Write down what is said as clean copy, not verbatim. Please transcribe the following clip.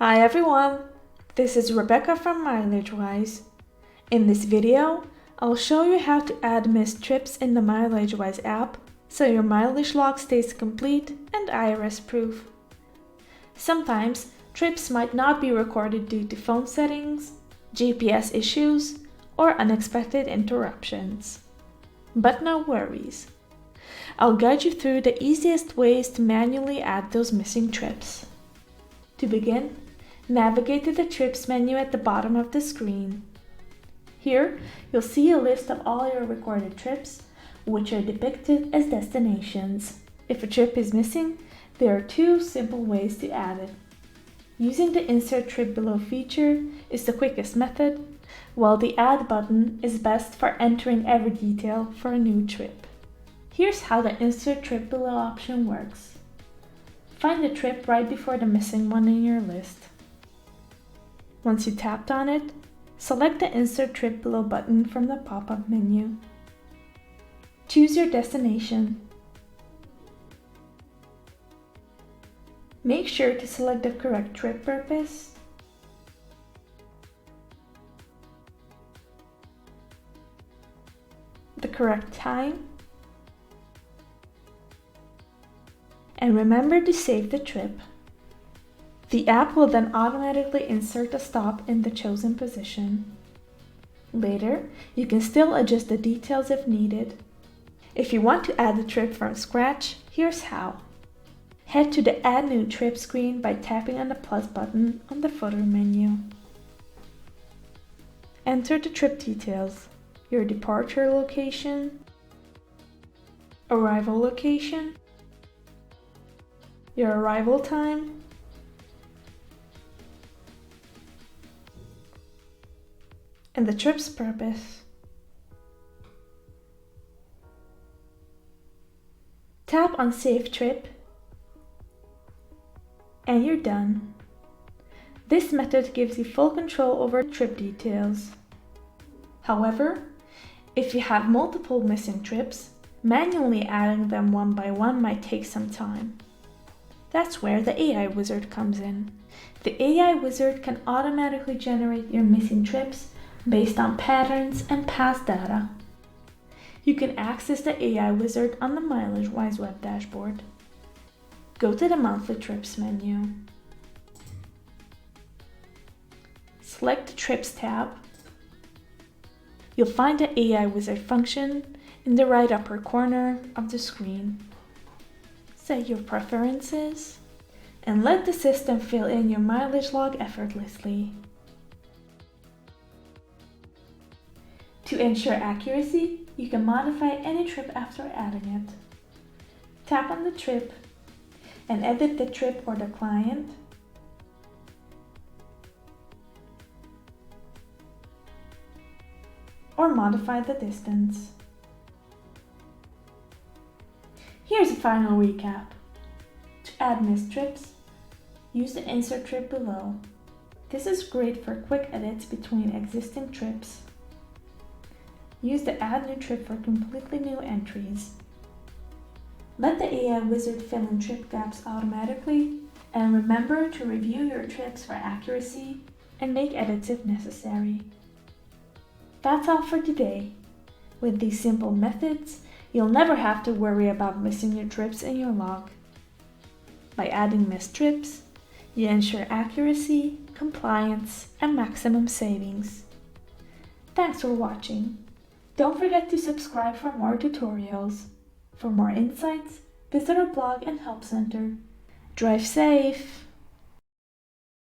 Hi everyone, this is Rebeka from MileageWise. In this video, I'll show you how to add missed trips in the MileageWise app so your mileage log stays complete and IRS-proof. Sometimes, trips might not be recorded due to phone settings, GPS issues, or unexpected interruptions. But no worries. I'll guide you through the easiest ways to manually add those missing trips. To begin, navigate to the Trips menu at the bottom of the screen. Here, you'll see a list of all your recorded trips, which are depicted as destinations. If a trip is missing, there are two simple ways to add it. Using the Insert Trip Below feature is the quickest method, while the Add button is best for entering every detail for a new trip. Here's how the Insert Trip Below option works. Find the trip right before the missing one in your list. Once you tapped on it, select the Insert Trip Below button from the pop-up menu. Choose your destination. Make sure to select the correct trip purpose, the correct time, and remember to save the trip. The app will then automatically insert a stop in the chosen position. Later, you can still adjust the details if needed. If you want to add the trip from scratch, here's how. Head to the Add New Trip screen by tapping on the plus button on the footer menu. Enter the trip details, your departure location, arrival location, your arrival time, and the trip's purpose. Tap on Save Trip, and you're done. This method gives you full control over trip details. However, if you have multiple missing trips, manually adding them one by one might take some time. That's where the AI wizard comes in. The AI wizard can automatically generate your missing trips based on patterns and past data. You can access the AI wizard on the MileageWise web dashboard. Go to the Monthly Trips menu. Select the Trips tab. You'll find the AI wizard function in the right upper corner of the screen. Set your preferences and let the system fill in your mileage log effortlessly. To ensure accuracy, you can modify any trip after adding it. Tap on the trip and edit the trip or the client, or modify the distance. Here's a final recap. To add missed trips, use the Insert Trip Below. This is great for quick edits between existing trips. Use the Add New Trip for completely new entries. Let the AI wizard fill in trip gaps automatically, and remember to review your trips for accuracy and make edits if necessary. That's all for today. With these simple methods, you'll never have to worry about missing your trips in your log. By adding missed trips, you ensure accuracy, compliance, and maximum savings. Thanks for watching. Don't forget to subscribe for more tutorials. For more insights, visit our blog and help center. Drive safe!